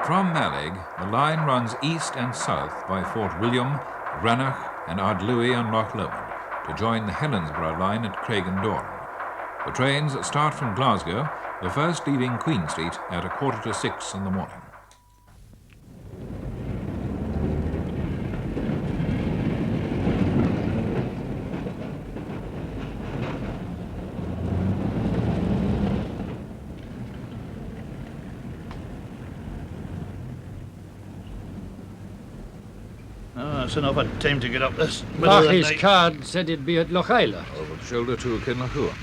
From Mallaig, the line runs east and south by Fort William, Rannoch and Ardlui on Loch Lomond to join the Helensburgh line at Craigandorn. The trains start from Glasgow, the first leaving Queen Street at 5:45 in the morning. That's enough of time to get up this middle Mark, of the his night. card said it'd be at Loch Isla. Over the shoulder to Kinlochua.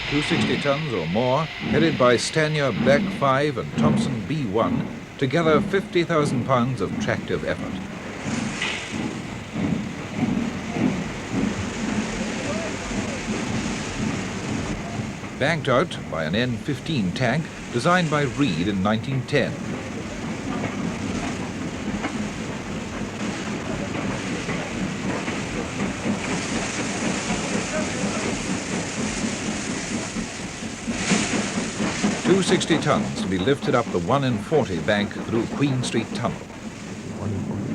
$260 tons or more, headed by Stanier Black 5 and Thompson B1, together 50,000 pounds of tractive effort. Banked out by an N15 tank designed by Reed in 1910. $260 tons to be lifted up the 1 in 40 bank through Queen Street Tunnel. 141.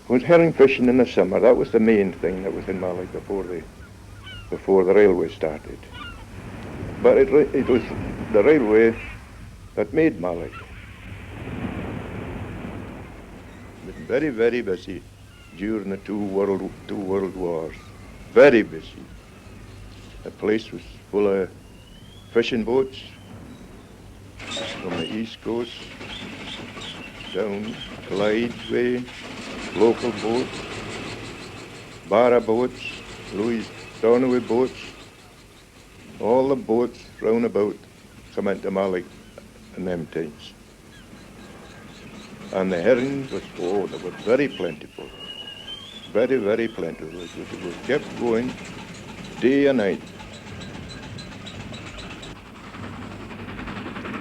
Was herring fishing in the summer. That was the main thing that was in Mallaig before the railway started. But it was the railway that made Mallaig. Been very, very busy during the two world wars. Very busy. The place was full of fishing boats from the east coast down Clyde way. Local boats, Barra boats, Louis Donaway boats, all the boats round about come into Mallaig in them times. And the herrings was, they were very plentiful. Very, very plentiful. It was kept going day and night.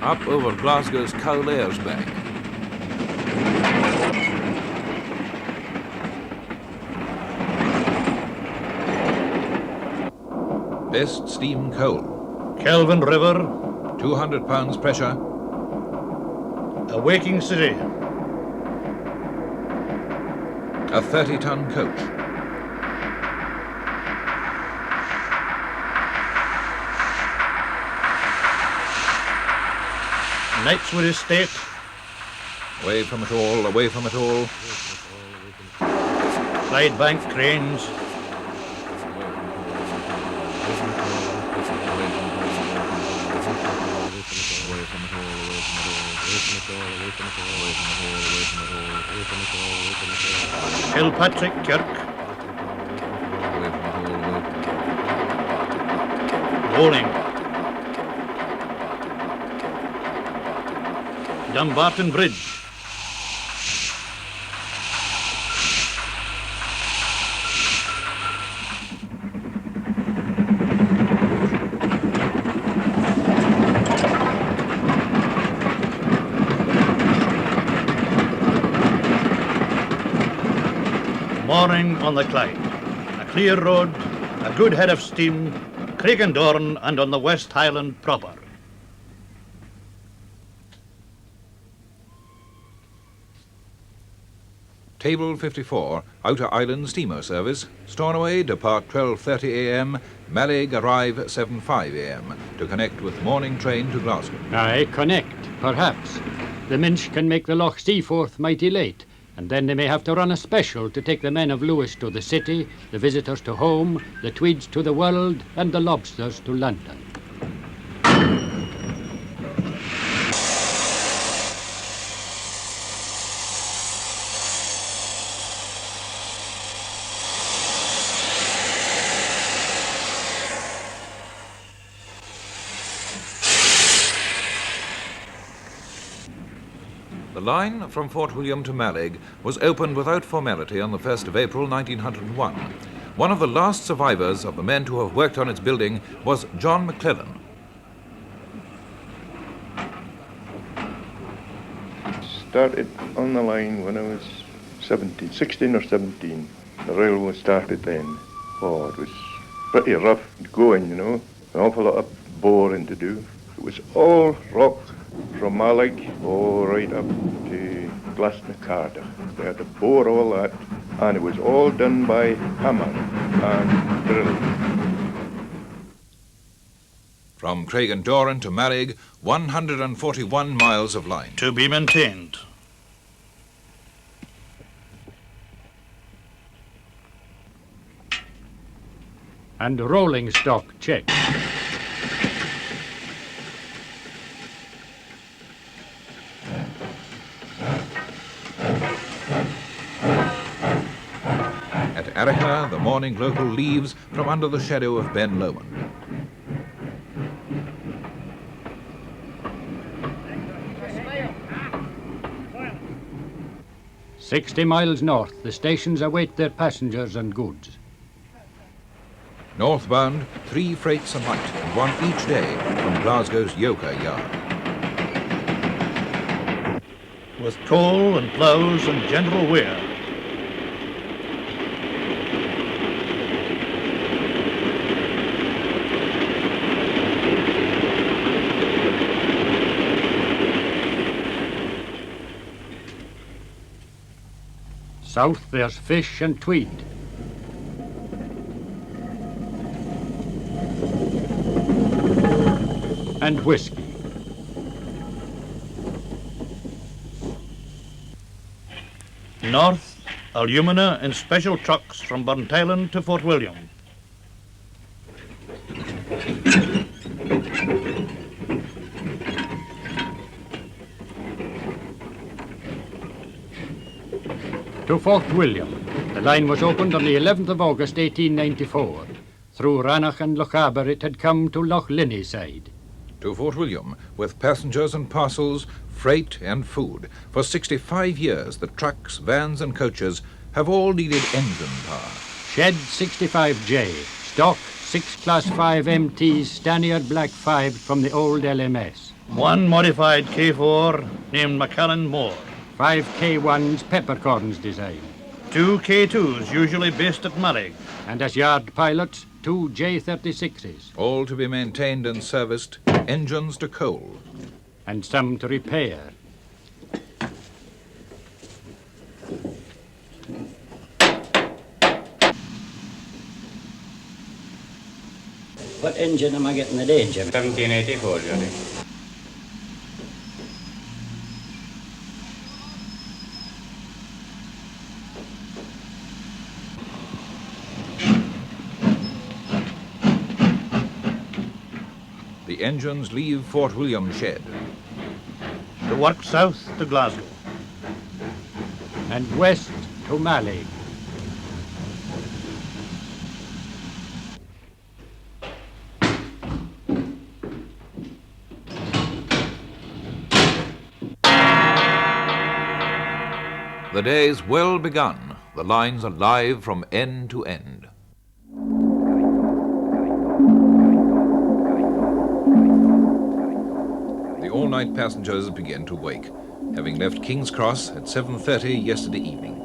Up over Glasgow's Cowlairs Bank. Best steam coal. Kelvin River, 200 pounds pressure. a waking city. A 30-ton coach. Knightswood Estate, Away from it all, away from it all. Clyde Bank cranes, Kilpatrick Kirk, Bowling, Dumbarton Bridge, Morning on the Clyde, a clear road, a good head of steam, Craigandorn and on the West Highland proper. Table 54, Outer Island steamer service. Stornoway depart 12:30 a.m. Mallaig arrive 7:05 a.m. to connect with morning train to Glasgow. Aye, connect, perhaps. The Minch can make the Loch Seaforth mighty late, and then they may have to run a special to take the men of Lewis to the city, the visitors to home, the Tweeds to the world, and the lobsters to London. The line from Fort William to Mallaig was opened without formality on the 1st of April 1901. One of the last survivors of the men to have worked on its building was John McClellan. started on the line when I was 16 or 17. The railway started then. Oh, it was pretty rough going, you know. An awful lot of boring to do. It was all rock from Mallaig all right up to Glasnacarta. They had to bore all that, and it was all done by hammer and drill. From Craigendoran to Mallaig, 141 miles of line. To be maintained. And rolling stock check. At Arica, the morning local leaves from under the shadow of Ben Lomond. "60 miles north, the stations await their passengers and goods." Northbound, 3 freights a night, and 1 each day from Glasgow's Yoker yard. With coal and ploughs and general wear. South there's fish and tweed. And whiskey. North, alumina in special trucks from Burntisland to Fort William. To Fort William. The line was opened on the 11th of August 1894. Through Rannoch and Lochaber it had come to Loch Linney side. To Fort William, with passengers and parcels, freight and food. For 65 years, the trucks, vans and coaches have all needed engine power. Shed 65J. Stock 6 Class 5 MTs Stannard Black 5 from the old LMS. 1 modified K4 named Macallan Moore. 5 K1s Peppercorns design. 2 K2s usually based at Mallaig. And as yard pilots, 2 J36s. All to be maintained and serviced, engines to coal. And some to repair. What engine am I getting today, Jim? 1784, Johnny. The engines leave Fort William shed. To work south to Glasgow. And west to Mallaig. The day's well begun. The lines are live from end to end. The all-night passengers begin to wake, having left King's Cross at 7:30 yesterday evening.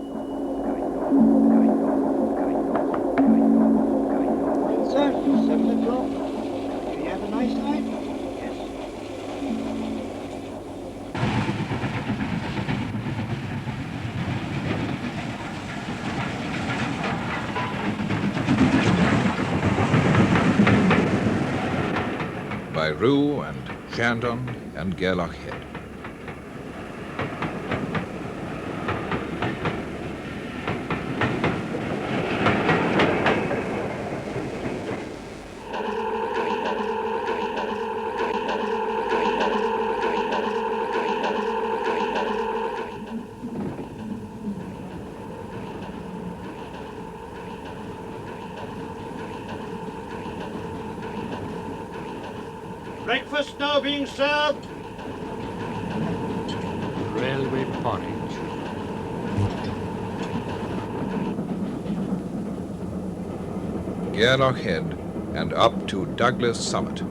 Well, sir, 7 o'clock. Did you have a nice night? Yes. By Rue and Shandon and Gairloch Head. Breakfast now being served. Railway porridge. Gairloch Head and up to Douglas Summit.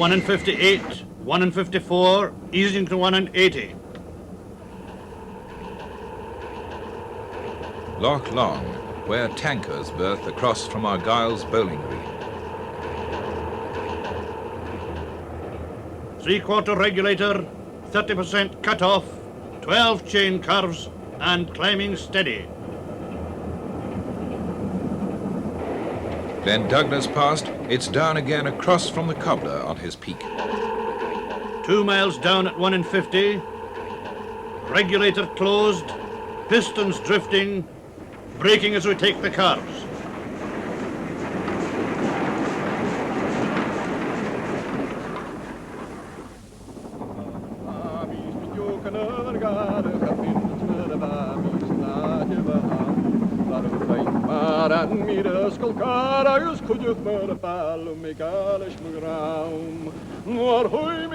1 in 58, 1 in 54, easing to 1 in 80. Loch Long, where tankers berth across from Argyle's bowling green. 3/4 regulator, 30% cut off, 12 chain curves, and climbing steady. Glen Douglas past, it's down again across from the cobbler on his peak. 2 miles down at 1 in 50. Regulator closed, pistons drifting, braking as we take the curves.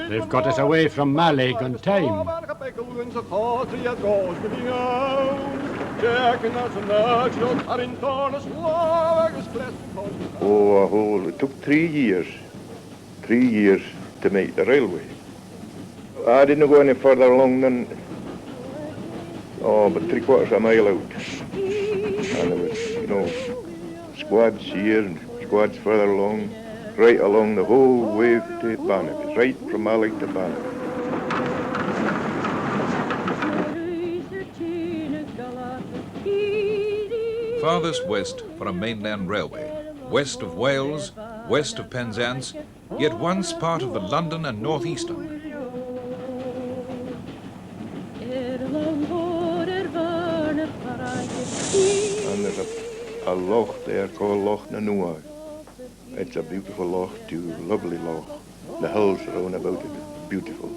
They've got us away from Mallaig on time. Oh, it took 3 years. 3 years to make the railway. I didn't go any further along than, but 3/4 a mile out. And there was, squads here and squads further along, right along the whole way to Bannock, right from Mallaig to Bannock. Farthest west for a mainland railway, west of Wales, west of Penzance, yet once part of the London and North Eastern. And there's a loch there called Loch Nanua. It's a beautiful loch too, lovely loch. The hills around about it, beautiful.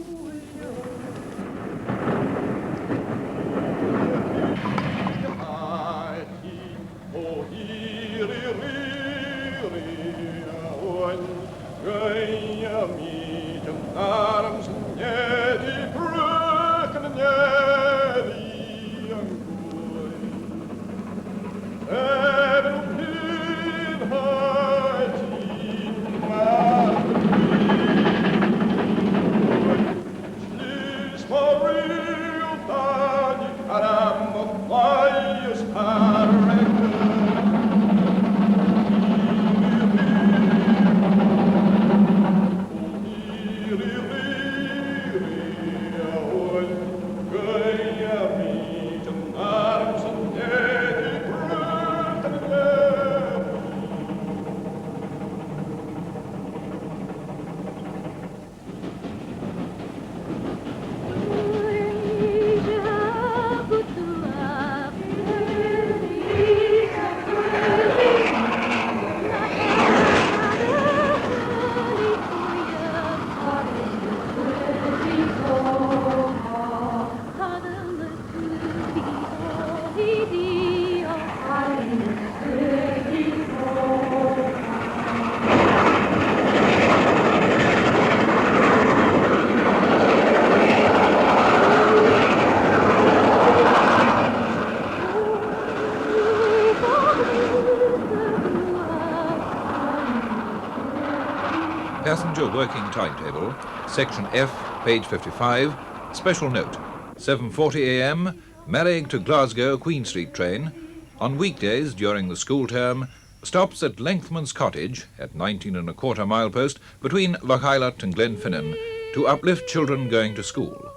Passenger working timetable, section F, page 55, special note, 7:40 a.m, Mallaig to Glasgow Queen Street train, on weekdays during the school term, stops at Lengthman's Cottage at 19¼ milepost between Lochilot and Glenfinnan to uplift children going to school.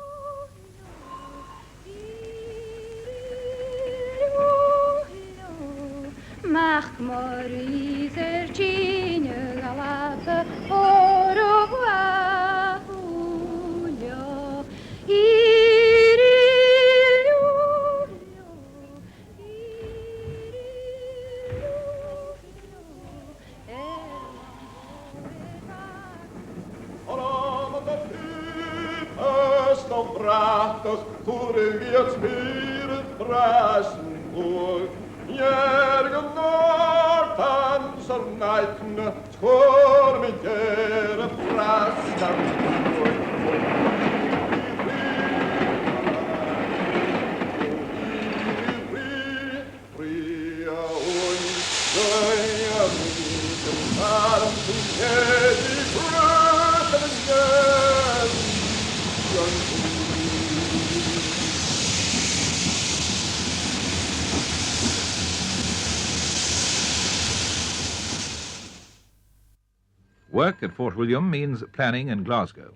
Work at Fort William means planning in Glasgow.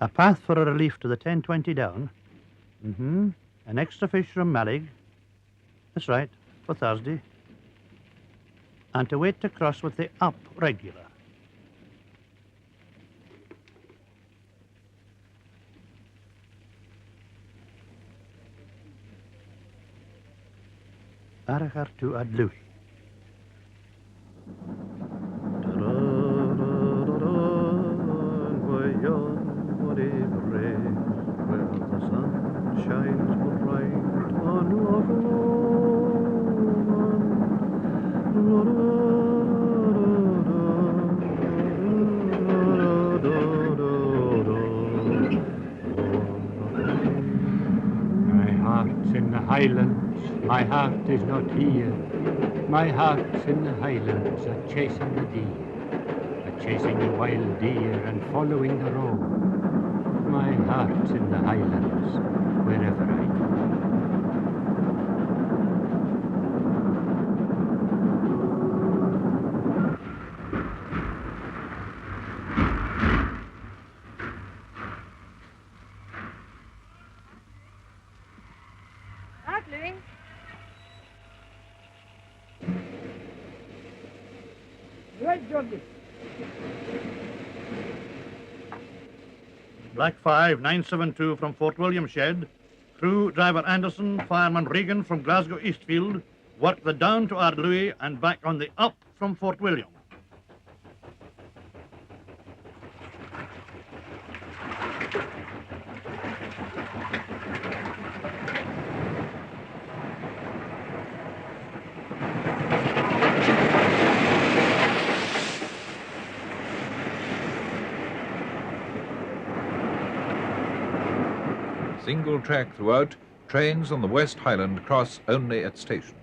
A path for a relief to the 1020 down. An extra fish from Mallaig. That's right, for Thursday. And to wait to cross with the up regular. Arachar to Ardluy. Where the sun shines bright on Loch My heart's in the Highlands, my heart is not here. My heart's in the Highlands, a-chasing the deer, a-chasing the wild deer and following the road. My heart's in the Highlands, wherever I go. Louis. Right, Georgie. Black 5972 from Fort William Shed. Crew driver Anderson, fireman Regan from Glasgow Eastfield. Work the down to Ardluy and back on the up from Fort William. Single track throughout, trains on the West Highland cross only at stations.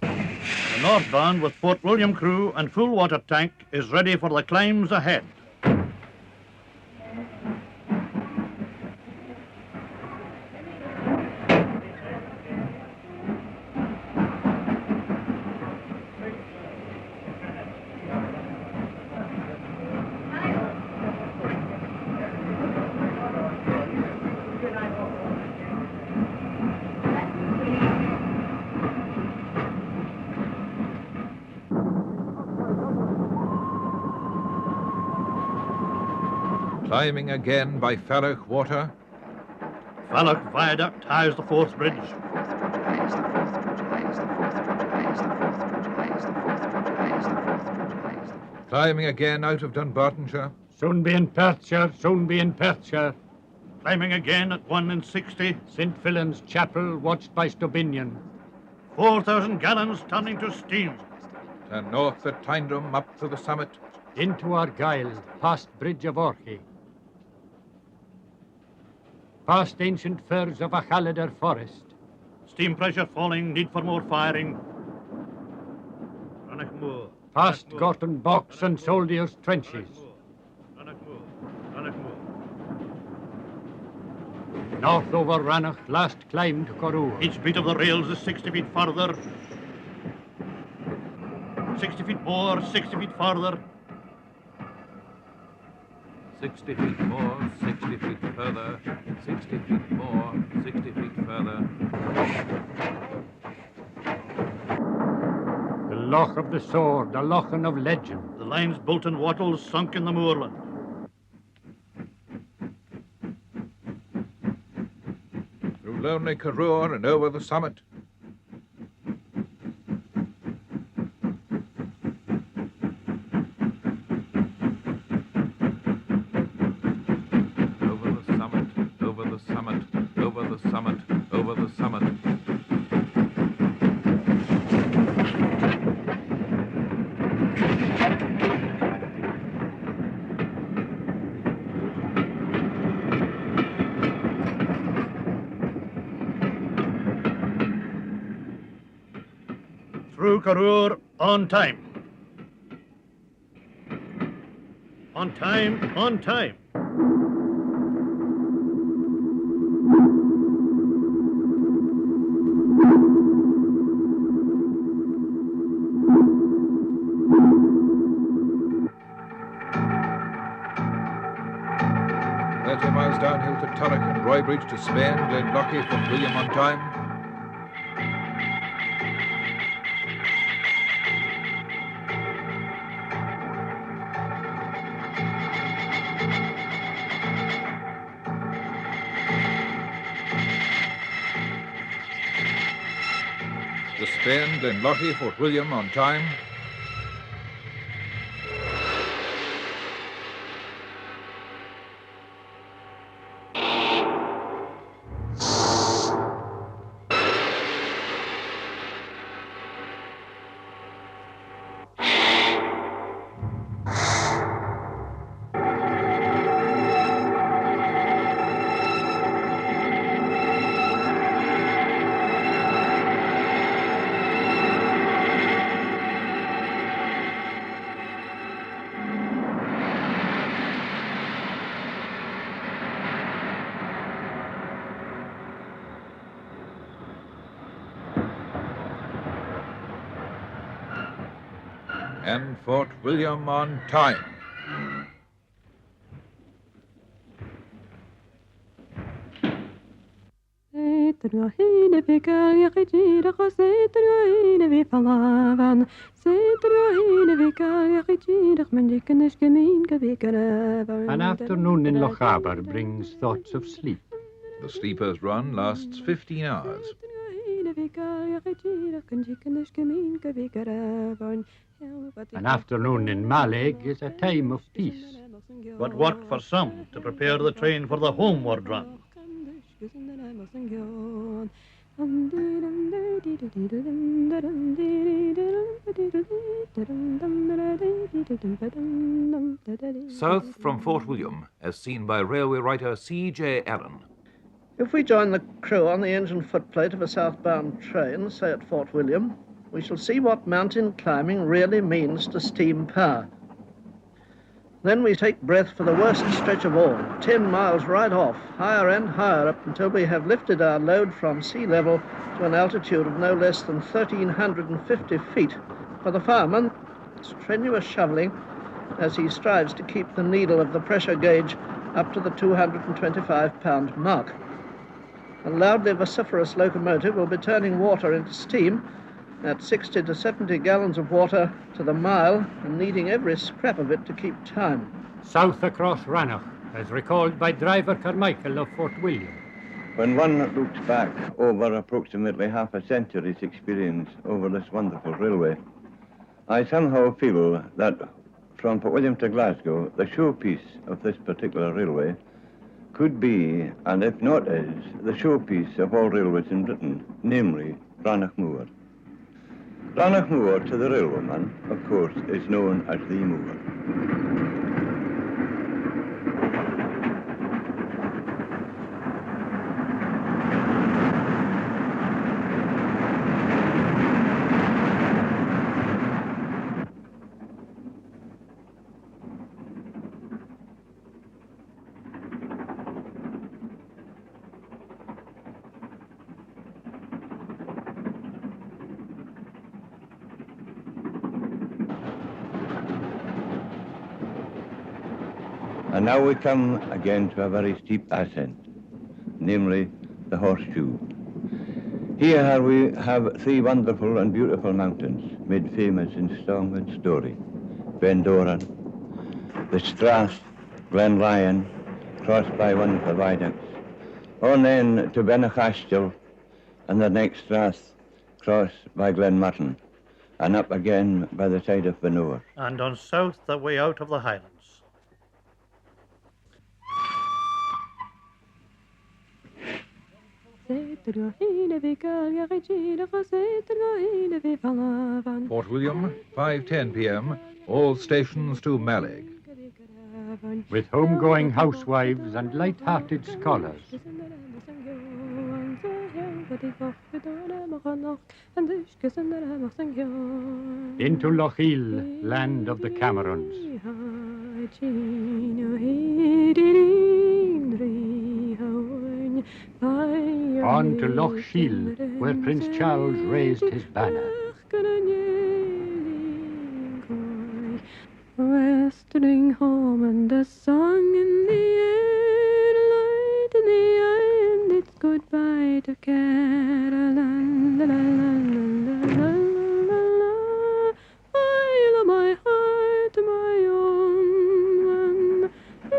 The northbound with Fort William crew and full water tank is ready for the climbs ahead. Climbing again by Falloch Water. Falloch Viaduct ties the fourth bridge. Climbing again out of Dunbartonshire. Soon be in Perthshire, soon be in Perthshire. Climbing again at 1 in 60. St. Fillan's Chapel, watched by Stobinian. 4,000 gallons turning to steam. Turn north at Tyndrum up to the summit. Into Argyll, past Bridge of Orchy. Past ancient firs of Achalader Forest. Steam pressure falling, need for more firing. Rannoch Moor. Past Gorton Box and Soldiers' Trenches. Rannoch Moor. Rannoch Moor. North over Rannoch, last climb to Corrua. Each beat of the rails is 60 feet further. 60 feet more, 60 feet further. 60 feet more, 60 feet further, 60 feet more, 60 feet further. The Loch of the Sword, the Lochan of Legend. The lines Bolton Wattles sunk in the moorland. Through lonely Corrua and over the summit. through Carew on time. On time, on time. Miles downhill to Turrick and Roybridge to Spain, Glenlochy, Fort William on time. To Spain, Glenlochy, Fort William on time. And Fort William on time. An afternoon in Lochaber brings thoughts of sleep. The sleeper's run lasts 15 hours. An afternoon in Mallaig is a time of peace. But work for some to prepare the train for the homeward run. South from Fort William, as seen by railway writer C.J. Allen. If we join the crew on the engine footplate of a southbound train, say at Fort William, we shall see what mountain climbing really means to steam power. Then we take breath for the worst stretch of all, 10 miles right off, higher and higher up until we have lifted our load from sea level to an altitude of no less than 1,350 feet. For the fireman, strenuous shoveling as he strives to keep the needle of the pressure gauge up to the 225-pound mark. A loudly vociferous locomotive will be turning water into steam at 60 to 70 gallons of water to the mile and needing every scrap of it to keep time. South across Rannoch, as recalled by driver Carmichael of Fort William. When one looks back over approximately half a century's experience over this wonderful railway, I somehow feel that from Fort William to Glasgow, the showpiece of this particular railway could be, and if not is, the showpiece of all railways in Britain, namely Rannoch Moor. Rannoch Moor, to the railwayman, of course, is known as the Moor. And now we come again to a very steep ascent, namely the Horseshoe. Here we have three wonderful and beautiful mountains made famous in song and story. Bendoran, the Strath, Glenlyon, crossed by wonderful viaducts. On then to Benachastel, and the next Strath crossed by Glenmutton, and up again by the side of Benore. And on south the way out of the Highlands. Fort William, 5:10 p.m., all stations to Mallaig. With home-going housewives and light-hearted scholars. Into Lochiel, land of the Camerons. On to Loch Shiel, where Prince Charles raised his banner. Westering home and a song in the air, light in the eye, and it's goodbye to Caroline. La, la, la, la, la, la, la. I love my heart, my own one. La,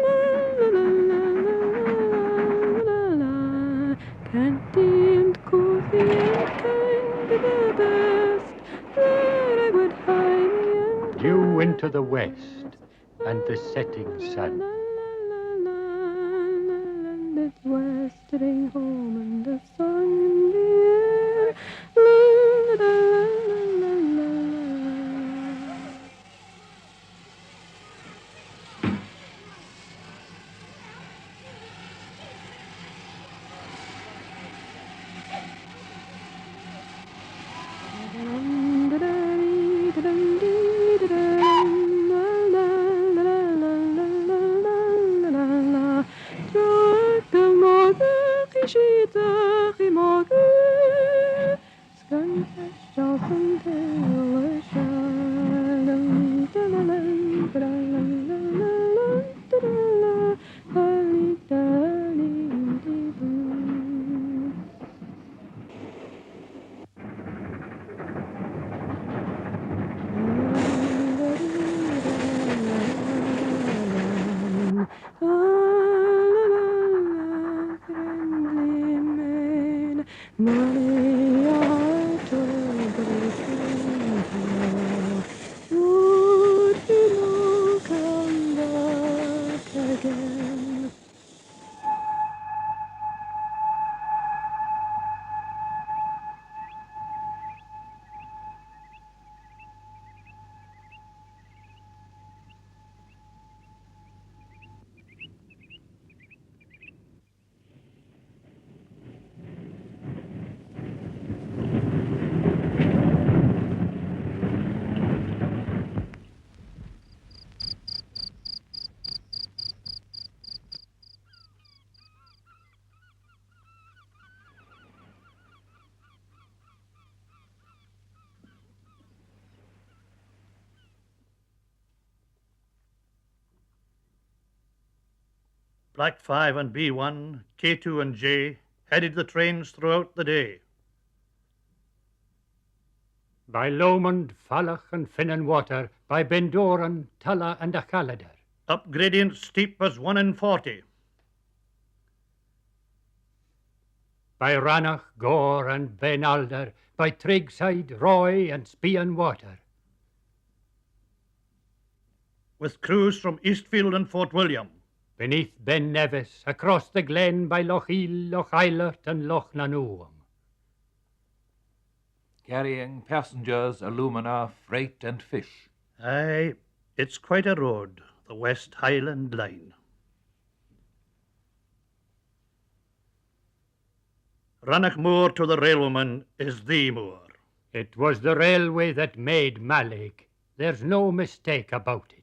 la, la, la, la, la, la. Canty and cozy and kind to the best, there I would hide me. Due into the west and the setting sun. And it's westering home and the song in the air. La, la, la, la, la, la. Black 5 and B1, K2 and J headed the trains throughout the day. By Lomond, Fallach and Finnan Water, by Bendoran, Tulla and Achalader. Up gradient steep as 1 in 40. By Ranach, Gore and Ben Alder, by Trigside, Roy and Spian Water. With crews from Eastfield and Fort William. Beneath Ben Nevis, across the glen by Loch Eel, Loch Eilert and Loch Nanoam. Carrying passengers, alumina, freight and fish. Aye, it's quite a road, the West Highland line. Rannoch Moor to the railwayman is the moor. It was the railway that made Mallaig. There's no mistake about it.